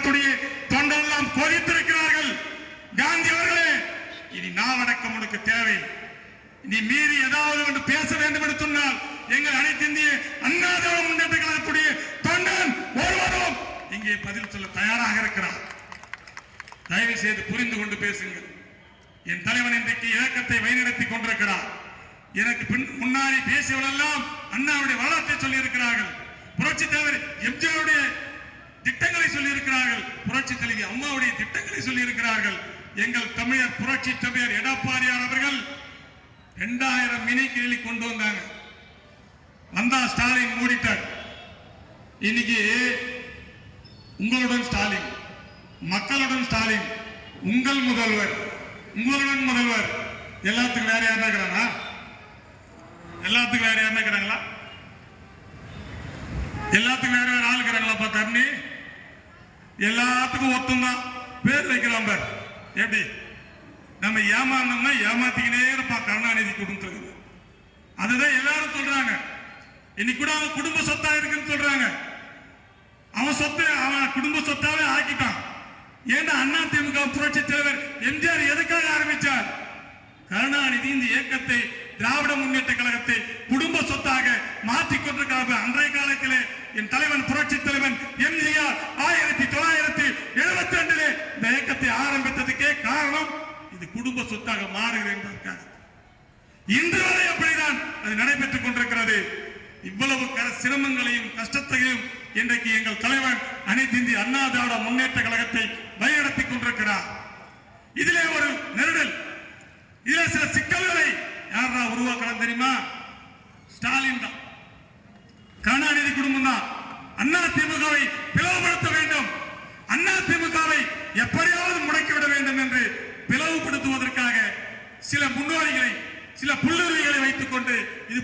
கழகத்துடைய தொண்டெல்லாம் கொதித்திருக்கிறார்கள். காந்தி அவர்களே, இனி நாவடக்கம் உனக்கு தேவை. நீ மீறி ஏதாவது ஒன்று பேச வேண்டும் என்று சொன்னால் எங்கள் அனைத்து இந்திய அண்ணா திராவிட முன்னேற்ற கழகத்துடைய தொண்டன் ஒருவரும் இங்கே பதில் சொல்ல தயாராக இருக்கிறார். தயவு செய்து புரிந்து கொண்டு பேசுங்கள். என் தலைவன் இன்றைக்கு இயக்கத்தை வழிநடத்தி கொண்டிருக்கிறார். எனக்கு முன்னாடி பேசியவர்களெல்லாம் அண்ணாவுடைய வரலாற்றை சொல்லி இருக்கிறார்கள். புரட்சி தலைவர் எம்ஜிஆருடைய திட்டங்களை சொல்லி இருக்கிறார்கள். புரட்சி தலைவி அம்மாவுடைய திட்டங்களை சொல்லி இருக்கிறார்கள். எங்கள் தமிழர் புரட்சி தமிழர் எடப்பாடியார் அவர்கள் 2000 மினி கிளினிக் கொண்டு வந்தாங்க. வந்தா ஸ்டாலின் மூடிட்டார். இன்னைக்கு உங்களுடன் ஸ்டாலின், மக்களுடன் ஸ்டாலின், உங்கள் முதல்வர், உங்களுடன் முதல்வர். எல்லாத்துக்கும் வேற யாருன்னா இருக்கிறாங்க? எல்லாத்துக்கும் வேற யாருன்னா இருக்கிறாங்களா? எல்லாத்துக்கும் வேற வேற ஆள் இருக்கிறாங்களா? கருணி எல்லாத்துக்கும் ஒத்துந்தான் பேர் வைக்கிறான் பார். எப்படி நம்ம ஏமாந்தோம்னா ஏமாத்திக்கினே இருப்பான் கருணாநிதி குடும்பத்துக்கு. அதுதான் எல்லாரும் சொல்றாங்க. இன்னைக்கு கூட அவன் குடும்ப சொத்தா இருக்குன்னு சொல்றாங்க. அவன் சொத்து அவன் குடும்ப சொத்தாவே ஆக்கிட்டான். ஏன்னா அண்ணா திமுக புரட்சி தலைவர் எம்ஜிஆர் எதுக்காக ஆரம்பிச்சார்? கருணாநிதி இந்த இயக்கத்தை திராவிட முன்னேற்ற கழகத்தை குடும்ப சொத்தாக மாற்றிக் கொண்டிருக்கிறார். அன்றைய காலத்திலே என் தலைவன் புரட்சி தலைவன் எம்ஜிஆர் 1972 இந்த இயக்கத்தை ஆரம்பித்ததுக்கே காரணம் இது குடும்ப சொத்தாக மாறுகிறது என்பதற்காக. இன்று வரை அப்படிதான் அது நடைபெற்றுக் கொண்டிருக்கிறது. இவ்வளவு சிரமங்களையும் கஷ்டத்தையும் இன்றைக்கு எங்கள் தலைவன் அனைத்து இந்திய அண்ணா திராவிட முன்னேற்ற கழகத்தை வழிநடத்தி கொண்டிருக்கிறார். இதிலே ஒரு நெருடல், இதிலே சில சிக்கல்களை யாரா உருவாக்கலாம் தெரியுமா? ஸ்டாலின் தான், கருணாநிதி குடும்பம் தான். அண்ணா திமுகவை பிளவுபடுத்த வேண்டும், அண்ணா திமுகவை எப்படியாவது முடக்கிவிட வேண்டும் என்று பிளவுபடுத்துவதற்காக சில முன்னோடிகளை, சில புல்லுரிகளை வைத்துக் கொண்டு இது